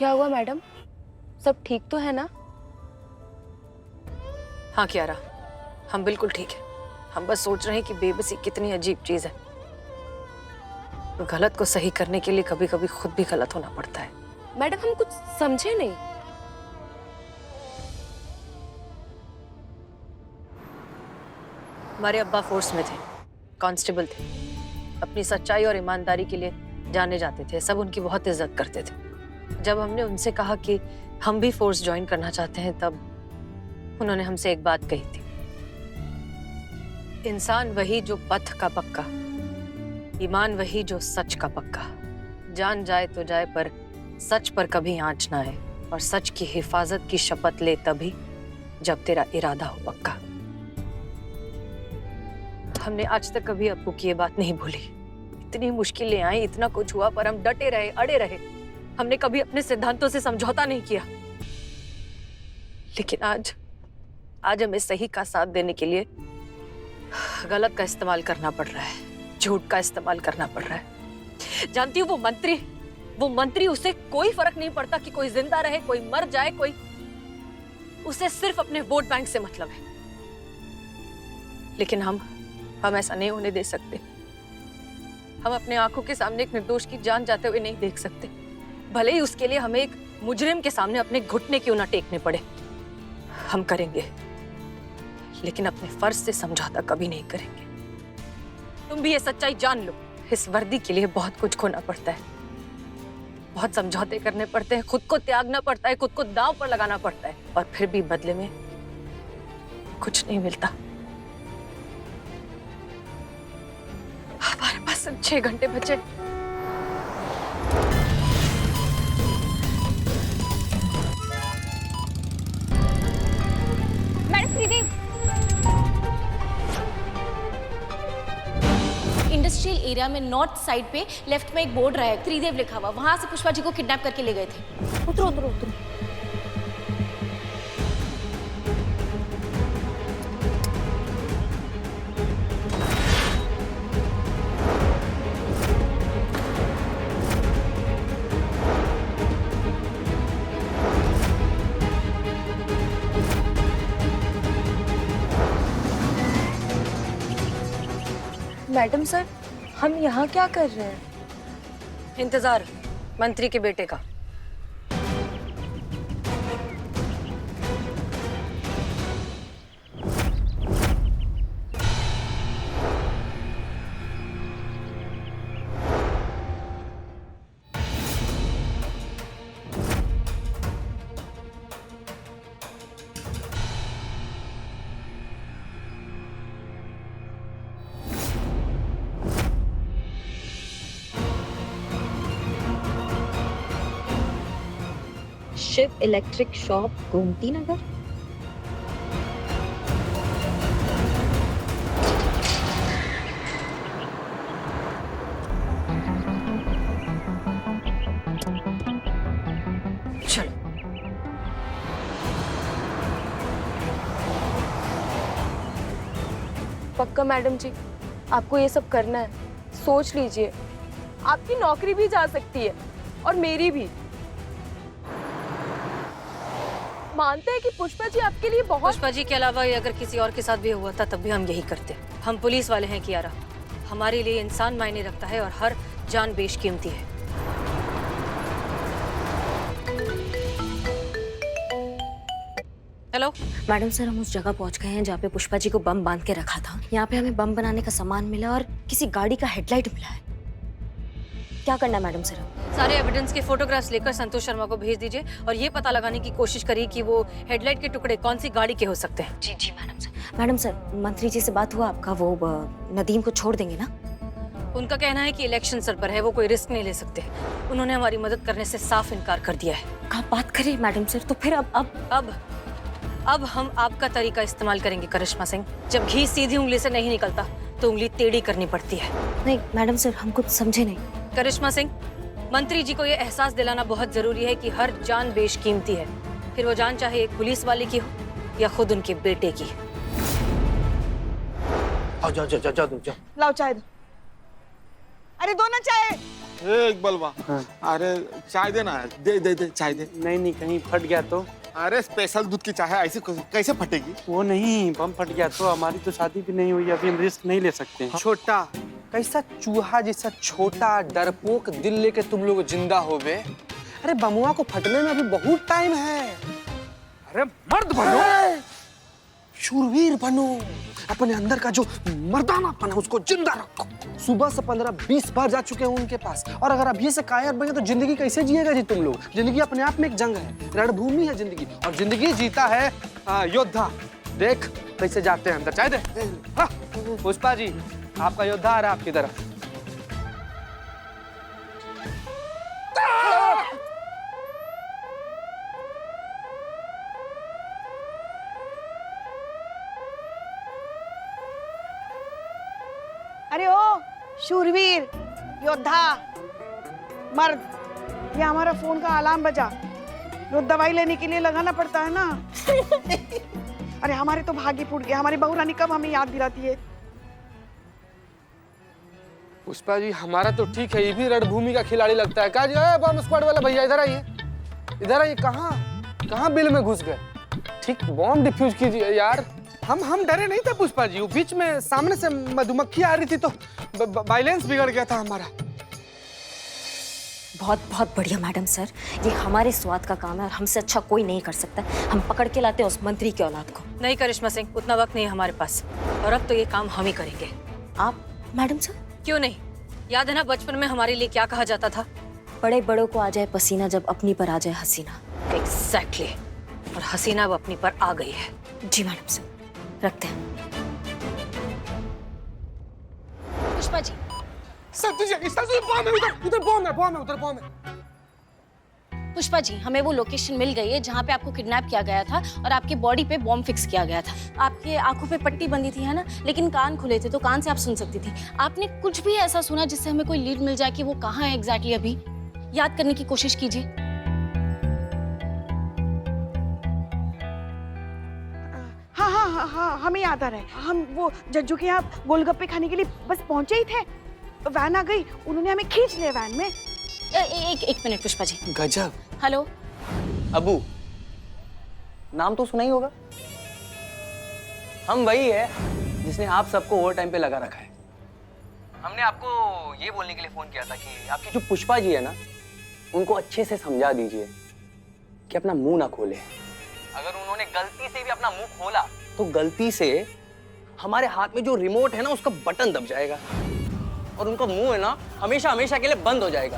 क्या हुआ मैडम? सब ठीक तो है ना? हाँ कियारा, हम बिल्कुल ठीक है। हम बस सोच रहे हैं कि बेबसी कितनी अजीब चीज है। तो गलत को सही करने के लिए कभी कभी खुद भी गलत होना पड़ता है। मैडम हम कुछ समझे नहीं। हमारे अब्बा फोर्स में थे, कांस्टेबल थे। अपनी सच्चाई और ईमानदारी के लिए जाने जाते थे, सब उनकी बहुत इज्जत करते थे। जब हमने उनसे कहा कि हम भी फोर्स ज्वाइन करना चाहते हैं, तब उन्होंने हमसे एक बात कही थी, इंसान वही जो पथ का पक्का, ईमान वही जो सच का पक्का। जान जाए तो जाए पर सच पर कभी आंच ना आए, और सच की हिफाजत की शपथ ले तभी जब तेरा इरादा हो पक्का। हमने आज तक कभी अप्पू की ये बात नहीं भूली। इतनी मुश्किलें आई, इतना कुछ हुआ, पर हम डटे रहे, अड़े रहे। हमने कभी अपने सिद्धांतों से समझौता नहीं किया। लेकिन आज हमें सही का साथ देने के लिए गलत का इस्तेमाल करना पड़ रहा है, झूठ का इस्तेमाल करना पड़ रहा है। जानती हूँ वो मंत्री उसे कोई फर्क नहीं पड़ता कि कोई जिंदा रहे, कोई मर जाए, उसे सिर्फ अपने वोट बैंक से मतलब है। लेकिन हम ऐसा नहीं होने दे सकते। हम अपने आंखों के सामने एक निर्दोष की जान जाते हुए नहीं देख सकते, भले ही उसके लिए हमें एक मुजरिम के सामने अपने घुटने क्यों ना टेकने पड़े। हम करेंगे, लेकिन अपने फर्ज से समझौता कभी नहीं करेंगे। तुम भी ये सच्चाई जान लो, इस वर्दी के लिए बहुत कुछ खोना पड़ता है, बहुत समझौते करने पड़ते हैं, खुद को त्यागना पड़ता है, खुद को दांव पर लगाना पड़ता है, और फिर भी बदले में कुछ नहीं मिलता। हमारे पास 6 घंटे बचे। मैडम श्रीदेव, इंडस्ट्रियल एरिया में नॉर्थ साइड पे लेफ्ट में एक बोर्ड रहा है, त्रिदेव लिखा हुआ, वहां से पुष्पा जी को किडनैप करके ले गए थे। उतरो उतरो उतरो। मैडम सर, हम यहाँ क्या कर रहे हैं? इंतजार मंत्री के बेटे का। Shiv electric shop, Gomti Nagar. चलो। पक्का मैडम जी, आपको ये सब करना है? सोच लीजिए, आपकी नौकरी भी जा सकती है और मेरी भी। मानते हैं कि पुष्पा जी आपके लिए बहुत। पुष्पा जी के अलावा ये अगर किसी और के साथ भी हुआ था, तब भी हम यही करते। हम पुलिस वाले हैं कियारा, हमारे लिए इंसान मायने रखता है और हर जान बेशकीमती है। हेलो मैडम सर, हम उस जगह पहुंच गए हैं जहाँ पे पुष्पा जी को बम बांध के रखा था। यहाँ पे हमें बम बनाने का सामान मिला और किसी गाड़ी का हेडलाइट मिला है। क्या करना है मैडम सर? सारे एविडेंस के फोटोग्राफ्स लेकर संतोष शर्मा को भेज दीजिए और ये पता लगाने की कोशिश करिए कि वो हेडलाइट के टुकड़े कौन सी गाड़ी के हो सकते हैं। जी जी मैडम सर। मैडम सर, मंत्री जी से बात हुआ आपका? वो नदीम को छोड़ देंगे ना? उनका कहना है कि इलेक्शन सर पर है, वो कोई रिस्क नहीं ले सकते। उन्होंने हमारी मदद करने से साफ इनकार कर दिया है। आप बात करें मैडम सर, तो फिर अब हम आपका तरीका इस्तेमाल करेंगे करिश्मा सिंह। जब घी सीधी उंगली से नहीं निकलता तो उंगली टेढ़ी करनी पड़ती है। नहीं मैडम सर, हम कुछ समझे नहीं। करिश्मा सिंह, मंत्री जी को यह एहसास दिलाना बहुत जरूरी है कि हर जान बेशकीमती है, फिर वो जान चाहे एक पुलिस वाले की हो या खुद उनके बेटे की। जाओ जाओ जाओ जाओ जाओ। लाओ चाय दो। अरे दो ना चाय। इकबालवा, अरे चाय देना है, दे चाय दे। नहीं कहीं फट गया तो? अरे स्पेशल दूध की चाय है, ऐसे कैसे फटेगी? वो नहीं, बम फट गया तो हमारी तो शादी भी नहीं हुई, अभी हम रिस्क नहीं ले सकते। छोटा कैसा चूहा जैसा छोटा डरपोक दिल लेके तुम लोग जिंदा हो बे? अरे बमुआ को फटने में अभी बहुत टाइम है। अरे मर्द बनो, शूरवीर बनो, अपने अंदर का जो मर्दानापन है उसको जिंदा रखो। सुबह से 15-20 बार जा चुके हैं उनके पास, और अगर अभी से कायर बने तो जिंदगी कैसे जिएगा जी तुम लोग? जिंदगी अपने आप में एक जंग है, रणभूमि है जिंदगी, और जिंदगी जीता है योद्धा। देख कैसे जाते हैं अंदर, चाय दे। हाँ, पुष्पा जी आपका योद्धा आ रहा है आपकी तरफ। अरे ओ शूरवीर, योद्धा, मर्द, ये हमारा फोन का अलार्म बजा। रोज दवाई लेने के लिए लगाना पड़ता है ना। अरे हमारे तो भाग्य फूट गया, हमारी बहू रानी कब हमें याद दिलाती है। पुष्पा जी हमारा तो ठीक है, ये भी रणभूमि का खिलाड़ी लगता है। कहा जी बम स्क्वाड वाला भैया इधर आइए, इधर आइए। कहाँ बिल में घुस गए? ठीक बॉम्ब डिफ्यूज कीजिए यार। हम डरे नहीं थे पुष्पा जी, वो बीच में सामने से मधुमक्खी आ रही थी तो बैलेंस बिगड़ गया था हमारा। बहुत बहुत बढ़िया मैडम सर, ये हमारे स्वाद का काम है और हमसे अच्छा कोई नहीं कर सकता। हम पकड़ के लाते हैं उस मंत्री की औलाद को। नहीं करिश्मा सिंह, उतना वक्त नहीं है हमारे पास, और अब तो ये काम हम ही करेंगे। आप मैडम सर? क्यों नहीं, याद है ना बचपन में हमारे लिए क्या कहा जाता था? बड़े बड़ों को आ जाए पसीना, जब अपनी पर आ जाए हसीना। एग्जैक्टली, और हसीना अब अपनी पर आ गई है। जी मैडम सर, रखते हैं। पुष्पा जी, सब तुझे बॉम्ब है, उधर बॉम्ब है, उधर बॉम्ब है। पुष्पा जी, हमें वो लोकेशन मिल गई है जहाँ पे आपको किडनैप किया गया था और आपके बॉडी पे बॉम्ब फिक्स किया गया था। आपके आंखों पे पट्टी बंधी थी है ना, लेकिन कान खुले थे तो कान से आप सुन सकती थी। आपने कुछ भी ऐसा सुना जिससे हमें कोई लीड मिल जाए कि वो कहाँ है एग्जैक्टली? अभी याद करने की कोशिश कीजिए। हाँ, हमें याद आ रहा है। हम वो जज्जू के यहाँ गोलगप्पे खाने के लिए बस पहुंचे ही थे, वैन आ गई, उन्होंने हमें खींच लिया वैन में। एक मिनट पुष्पा जी। गजब। हेलो अबू, नाम तो सुना ही होगा। हम वही है जिसने आप सबको ओवर टाइम पे लगा रखा है। हमने आपको ये बोलने के लिए फोन किया था कि आपकी जो पुष्पा जी है ना, उनको अच्छे से समझा दीजिए कि अपना मुंह ना खोले। अगर उन्होंने गलती से भी अपना मुंह खोला तो गलती से हमारे हाथ में जो रिमोट है ना उसका बटन दब जाएगा और उनका मुंह है ना हमेशा हमेशा के लिए बंद हो जाएगा।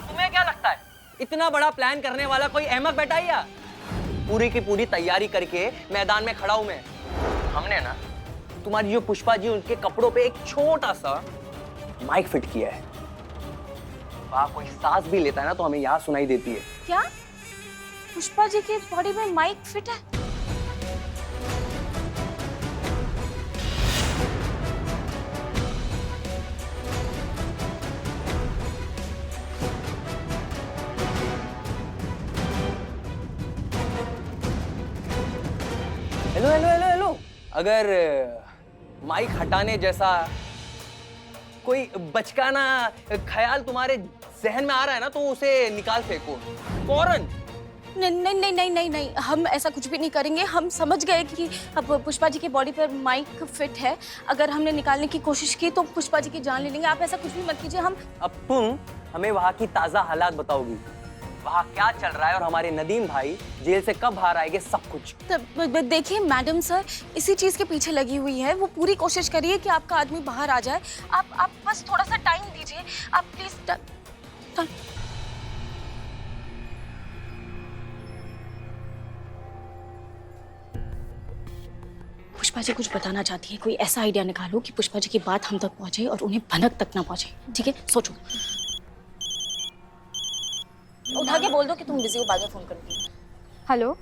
तुम्हें क्या लगता है इतना बड़ा प्लान करने वाला कोई अहमक बैठा ही? पूरी की पूरी तैयारी करके मैदान में खड़ा हूं मैं। हमने ना तुम्हारी जो पुष्पा जी उनके कपड़ों पे एक छोटा सा माइक फिट किया है। वहां कोई सांस भी लेता है ना तो हमें यहाँ सुनाई देती है। क्या पुष्पा जी के बॉडी में माइक फिट है? हेलो हेलो हेलो हेलो, अगर माइक हटाने जैसा कोई बचकाना ख्याल तुम्हारे जहन में आ रहा है ना तो उसे निकाल फेंको फौरन। नहीं, हम ऐसा कुछ भी नहीं करेंगे। हम समझ गए कि अब पुष्पा जी के बॉडी पर माइक फिट है। अगर हमने निकालने की कोशिश की तो पुष्पा जी की जान ले लेंगे। आप ऐसा कुछ भी मत कीजिए। हम अब तुम हमें वहाँ की ताजा हालात बताओगी, वहाँ क्या चल रहा है और हमारे नदीम भाई जेल से कब बाहर आएंगे, सब कुछ। देखिए मैडम सर, इसी चीज के पीछे लगी हुई है। वो पूरी कोशिश करिए कि आपका आदमी बाहर आ जाए। आप बस थोड़ा सा टाइम दीजिए, आप प्लीज। पुष्पा जी कुछ बताना चाहती है। कोई ऐसा आइडिया निकालो कि पुष्पा जी की बात हम तक पहुंचे और उन्हें भनक तक ना पहुंचे। ठीक है, सोचो। उठा के बोल दो कि तुम बिजी हो, बाद में फोन करूंगी। हेलो,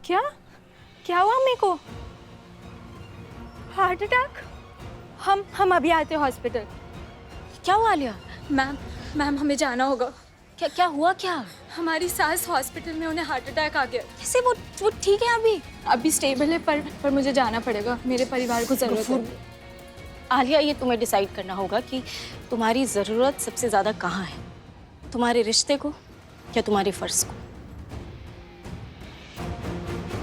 क्या हुआ मेरे को? Heart attack? हम अभी आते हैं हॉस्पिटल। क्या हुआ आलिया? मैम हमें जाना होगा। क्या हुआ? क्या हमारी सास हॉस्पिटल में, उन्हें हार्ट अटैक आ गया। कैसे? वो ठीक है अभी? अभी स्टेबल है, पर मुझे जाना पड़ेगा, मेरे परिवार को जरूरत है। आलिया, ये तुम्हें डिसाइड करना होगा कि तुम्हारी ज़रूरत सबसे ज़्यादा कहाँ है, तुम्हारे रिश्ते को या तुम्हारे फर्ज को।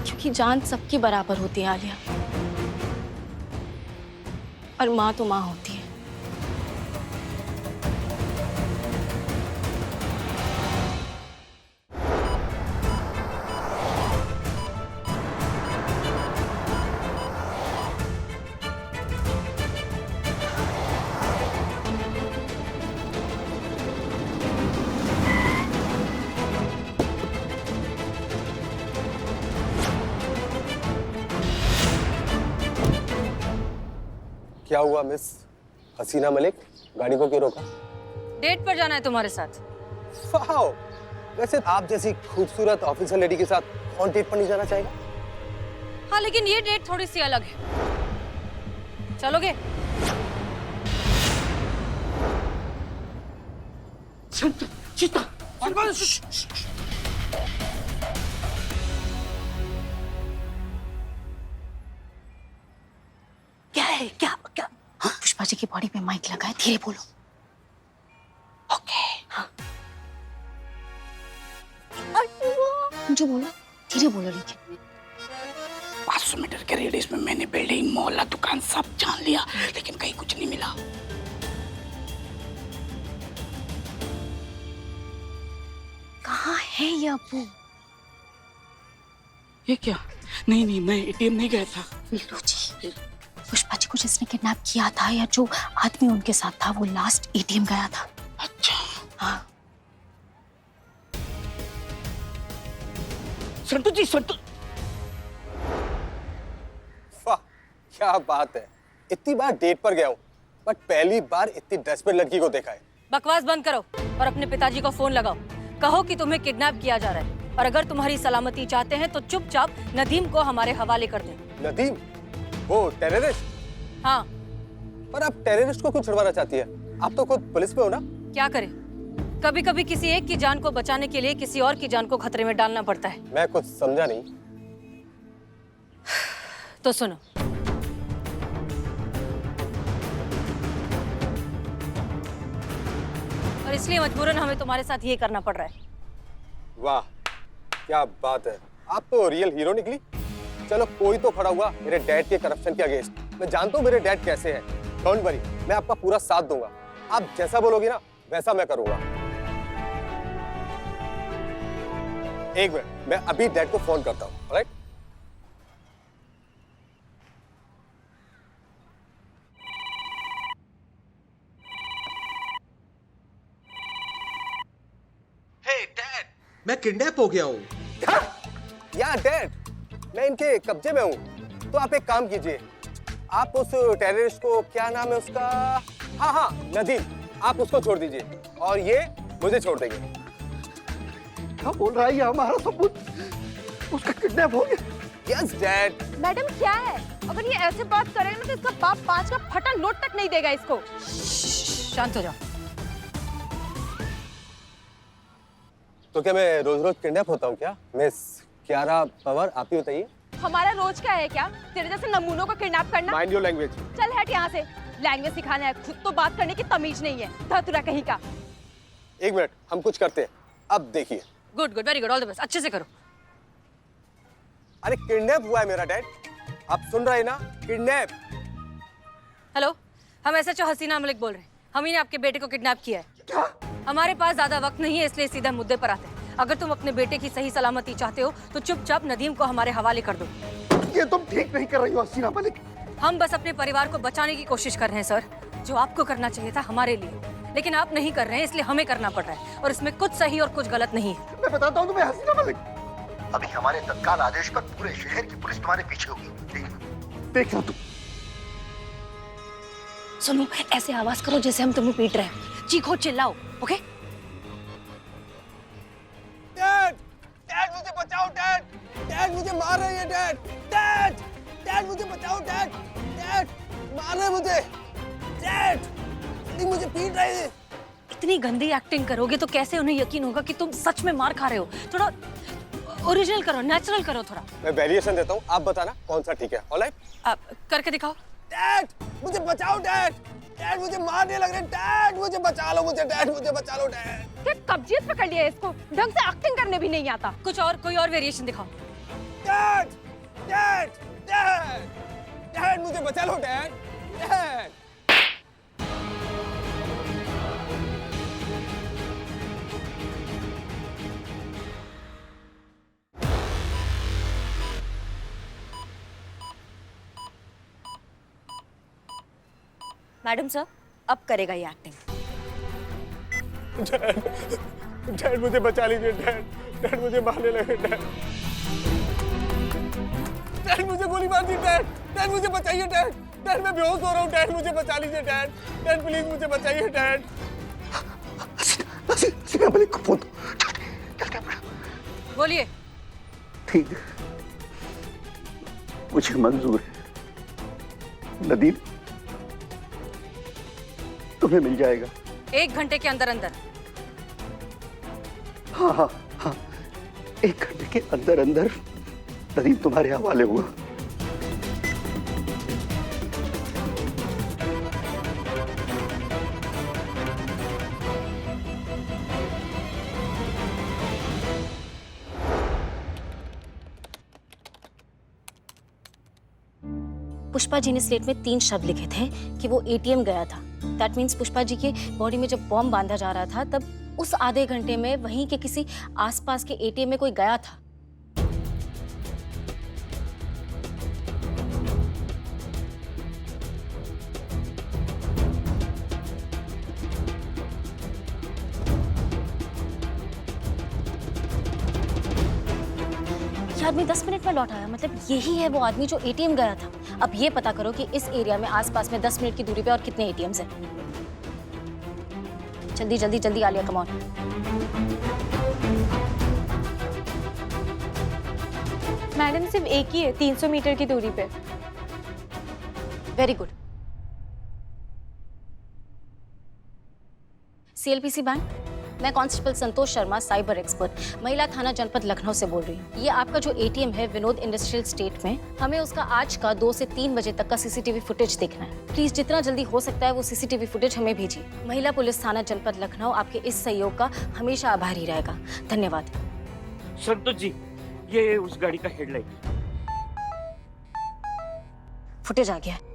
क्योंकि जान सबकी बराबर होती है आलिया, और माँ तो माँ होती है। क्या हुआ मिस हसीना मलिक? गाड़ी को क्यों रोका? डेट पर जाना है तुम्हारे साथ। वाओ! वैसे आप जैसी खूबसूरत ऑफिसर लेडी के साथ कौन डेट पर नहीं जाना चाहेगा? हाँ, लेकिन ये डेट थोड़ी सी अलग है। चलोगे? क्या है? क्या क्या? पुष्पा जी की बॉडी पे माइक लगा है, धीरे बोलो। ओके। हाँ। मुझे बोलो, धीरे बोलो। लेकिन 500 मीटर के रेडियस में मैंने बिल्डिंग, मोहल्ला, दुकान सब जान लिया, लेकिन कहीं कुछ नहीं मिला। कहाँ है ये अप्पू? ये क्या? नहीं, मैं एटीएम नहीं गया था। लो जी, पुष्पा जी को जिसने किडनैप किया था या जो आदमी उनके साथ था, वो लास्ट एटीएम गया था। अच्छा। हाँ। संतु जी, संतु। वाह, क्या बात है! इतनी बार डेट पर गया हूँ, बट पहली बार इतनी डेस्परेट लड़की को देखा है। बकवास बंद करो और अपने पिताजी को फोन लगाओ। कहो कि तुम्हें किडनैप किया जा रहा है, और अगर तुम्हारी सलामती चाहते हैं तो चुपचाप नदीम को हमारे हवाले कर दें। नदीम? वो टेररिस्ट? हाँ। पर आप टेररिस्ट को क्यों छुड़वाना चाहती है? आप तो खुद पुलिस में हो ना? क्या करें, कभी कभी किसी एक की जान को बचाने के लिए किसी और की जान को खतरे में डालना पड़ता है। मैं कुछ समझा नहीं। तो सुनो, और इसलिए मजबूरन हमें तुम्हारे साथ ये करना पड़ रहा है। वाह, क्या बात है! आप तो रियल हीरो निकली। चलो, कोई तो खड़ा हुआ मेरे डैड के करप्शन के अगेंस्ट। मैं जानता हूँ मेरे डैड कैसे हैं। डोंट वरी, मैं आपका पूरा साथ दूंगा। आप जैसा बोलोगी ना, वैसा मैं करूंगा। एक मिनट, मैं अभी डैड को फोन करता हूँ। ऑलराइट? हे डैड, मैं किडनैप हो गया हूँ। या डैड, मैं इनके कब्जे में हूँ। तो आप एक काम कीजिए, आप उस टेररिस्ट को, क्या नाम है उसका, हाँ, नदीम, आप उसको छोड़ दीजिए और ये मुझे छोड़ देंगे। क्या बोल रहा है ये? हमारा सबूत, उसका किडनैप हो गया। Yes dad. मैडम क्या है, अगर ये ऐसे बात करेगा ना तो इसका बाप 5 का फटा नोट तक नहीं देगा इसको। शांत हो जाओ। तो क्या मैं रोज रोज किडनैप होता हूँ क्या? मिस कियारा पवार, आप ही बताइए। हमारा रोज का है क्या तेरे जैसे नमूनों को किडनैप करना? Mind your language. चल हट यहाँ से, लैंग्वेज सिखाना है, खुद तो बात करने की तमीज नहीं है, धतुरा कहीं का। एक मिनट, हम कुछ करते हैं। अब देखिए। Good good, very good, all the best, अच्छे से करो। अरे किडनैप हुआ है मेरा डैड, आप सुन रहे हैं ना? किडनैप। हेलो, हम SHO हसीना मलिक बोल रहे हैं। हम ही ने आपके बेटे को किडनैप किया है। क्या? हमारे पास ज्यादा वक्त नहीं है, इसलिए सीधा मुद्दे पर आते हैं। अगर तुम अपने बेटे की सही सलामती चाहते हो तो चुपचाप नदीम को हमारे हवाले कर दो। ये तुम ठीक नहीं कर रही हो हसीना मलिक। हम बस अपने परिवार को बचाने की कोशिश कर रहे हैं सर, जो आपको करना चाहिए था हमारे लिए, लेकिन आप नहीं कर रहे हैं, इसलिए हमें करना पड़ रहा है, और इसमें कुछ सही और कुछ गलत नहीं है। मैं बताता हूँ तुम्हें हसीना मलिक। अभी हमारे तत्काल आदेश पर पूरे शहर की पुलिस तुम्हारे पीछे होगी। देख लो तुम। सुनो, ऐसे आवाज करो जैसे हम तुम्हें पीट रहे हैं, चीखो चिल्लाओ, ओके? डैड, डैड मुझे बचाओ डैड, डैड मुझे मार रहे हैं डैड, डैड, डैड मुझे बचाओ डैड, डैड मार रहे हैं मुझे, डैड मुझे पीट रहे हैं। इतनी गंदी एक्टिंग करोगे तो कैसे उन्हें यकीन होगा कि तुम सच में मार खा रहे हो? थोड़ा ओरिजिनल करो, नेचुरल करो थोड़ा। मैं वेरिएशन देता हूँ, आप बताना कौन सा ठीक है। ऑलराइट, आप करके दिखाओ। डैड मुझे बचाओ डैड, डैड मुझे मारने लग रहे हैं, डैड मुझे बचा लो, मुझे डैड मुझे बचा लो डैड। क्या कब्जियत पकड़ लिया है इसको, ढंग से एक्टिंग करने भी नहीं आता। कुछ और, कोई और वेरिएशन दिखाओ। डैड डैड डैड डैड मुझे बचा लो डैड, डैड। मैडम सर, अब करेगा ये एक्टिंग। डैड मुझे बचा लीजिए डैड, डैड मुझे मारने लगे डैड, डैड मुझे गोली मार दी डैड, डैड मुझे बचाइए डैड, डैड मैं बेहोश हो रहा हूँ डैड, मुझे बचा लीजिए डैड, डैड प्लीज मुझे बचाइए डैड। हसीना मलिक को फोन दो, जल्दी अपना। बोलिए। ठीक है, मुझे मंजूर है। नदीम तुम्हें मिल जाएगा 1 घंटे के अंदर अंदर। हाँ हाँ हाँ, 1 घंटे के अंदर अंदर नदीम तुम्हारे हवाले हुआ। पुष्पा जी ने स्लेट में 3 शब्द लिखे थे कि वो एटीएम गया था। दैट मीन्स पुष्पा जी के बॉडी में जब बॉम्ब बांधा जा रहा था तब उस आधे घंटे में वहीं के किसी आसपास के एटीएम में कोई गया था। ये आदमी 10 मिनट में लौट आया, मतलब यही है वो आदमी जो एटीएम गया था। अब ये पता करो कि इस एरिया में आसपास में 10 मिनट की दूरी पे और कितने एटीएम्स हैं। जल्दी जल्दी जल्दी आलिया, कम ऑन। मैडम सिर्फ एक ही है 300 मीटर की दूरी पे। Very good. सीएलपीसी बैंक, मैं constable Santosh Sharma, cyber expert, महिला थाना जनपद लखनऊ से बोल रही हूँ। ये आपका जो एटीएम है विनोद इंडस्ट्रियल स्टेट में, हमें उसका आज का 2 से 3 बजे तक का सीसीटीवी फुटेज देखना है। प्लीज जितना जल्दी हो सकता है वो सीसीटीवी फुटेज हमें भेजिए। महिला पुलिस थाना जनपद लखनऊ आपके इस सहयोग का हमेशा आभारी रहेगा। धन्यवाद। संतोष जी, ये उस गाड़ी का हेडलाइट। फुटेज आ गया है।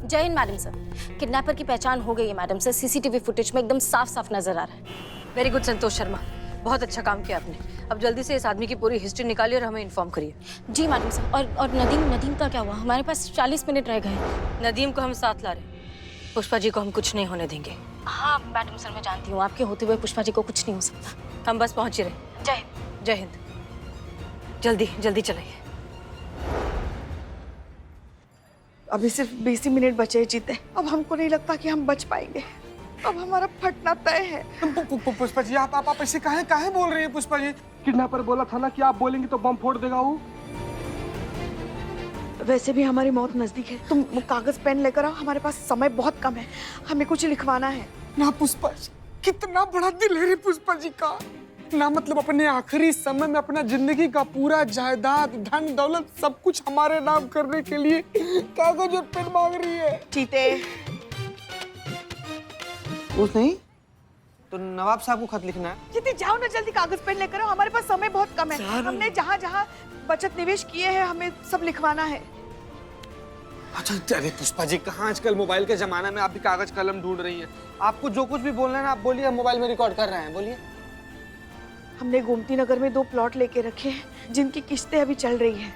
जय हिंद मैडम सर, किडनैपर की पहचान हो गई है मैडम सर, सीसीटीवी फुटेज में एकदम साफ साफ नजर आ रहा है। वेरी गुड संतोष शर्मा, बहुत अच्छा काम किया आपने। अब जल्दी से इस आदमी की पूरी हिस्ट्री निकालिए और हमें इन्फॉर्म करिए। जी मैडम सर। और नदीम का क्या हुआ? हमारे पास 40 मिनट रह गए। नदीम को हम साथ ला रहे हैं, पुष्पा जी को हम कुछ नहीं होने देंगे। हाँ मैडम सर, मैं जानती हूँ आपके होते हुए पुष्पा जी को कुछ नहीं हो सकता। हम बस पहुंच ही रहे। जय हिंद। जय हिंद। जल्दी जल्दी चलाइए। अभी सिर्फ 20 मिनट बचे हैं जीते। अब हमको नहीं लगता कि हम बच पाएंगे। अब हमारा फटना तय है। पुष्पा जी, आप ऐसे काहे बोल रही हैं पुष्पा जी? किडनैपर बोला था ना कि आप बोलेंगे तो बम फोड़ देगा वो। वैसे भी हमारी मौत नजदीक है। तुम वो कागज पेन लेकर आओ, हमारे पास समय बहुत कम है, हमें कुछ लिखवाना है। ना पुष्पा जी, कितना बड़ा दिल है रे पुष्पा जी का। ना मतलब अपने आखिरी समय में अपना जिंदगी का पूरा जायदाद, धन दौलत सब कुछ हमारे नाम करने के लिए कागज और पेन मांग रही है। चीते, कुछ नहीं तो नवाब साहब को खत लिखना है। चीते जाओ ना जल्दी, कागज पेन लेकर आओ, हमारे पास समय बहुत कम है। हमने जहाँ जहाँ बचत निवेश किए हैं हमें सब लिखवाना है। अच्छा, अरे पुष्पा जी, कहाँ आजकल मोबाइल के जमाने में आप भी कागज कलम ढूंढ रही हैं। आपको जो कुछ भी बोलना है ना आप बोलिए, हम मोबाइल में रिकॉर्ड कर रहे हैं, बोलिए। हमने गोमती नगर में 2 प्लॉट लेके रखे हैं जिनकी किस्तें अभी चल रही हैं।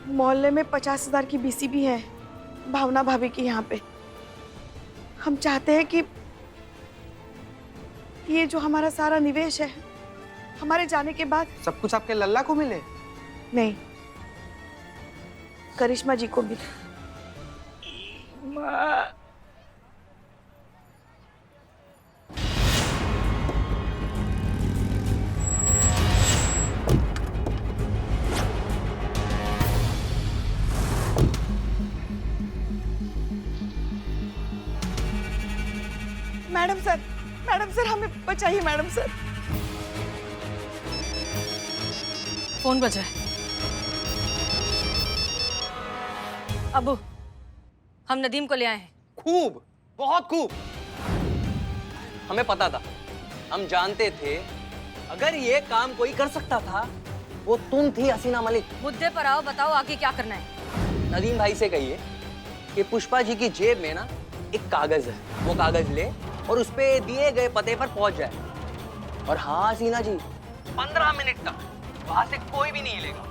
मोहल्ले में 50,000 की बीसी भी है, भावना भाभी की यहाँ पे। हम चाहते हैं कि ये जो हमारा सारा निवेश है हमारे जाने के बाद सब कुछ आपके लल्ला को मिले। नहीं, करिश्मा जी को भी। मैडम सर हमें बचाइए मैडम सर। फोन बज रहा है। अबू, हम नदीम को ले आए हैं। खूब, बहुत खूब। हमें पता था, हम जानते थे अगर ये काम कोई कर सकता था वो तुम थी हसीना मलिक। मुद्दे पर आओ, बताओ आगे क्या करना है। नदीम भाई से कहिए कि पुष्पा जी की जेब में ना एक कागज है, वो कागज ले और उस पे दिए गए पते पर पहुंच जाए। और हाँ हसीना जी, 15 मिनट तक वहां से कोई भी नहीं हिलेगा।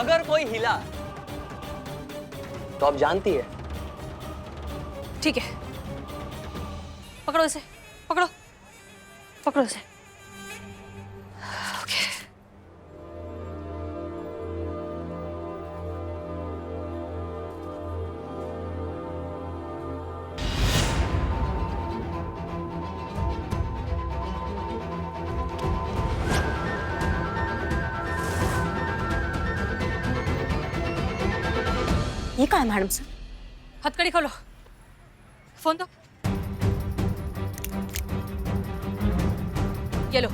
अगर कोई हिला तो आप जानती है। ठीक है, पकड़ो इसे, पकड़ो, पकड़ो इसे। ओके। ये कहाँ है मैडम सर? हथकड़ी खोलो, फोन दो। ये लो।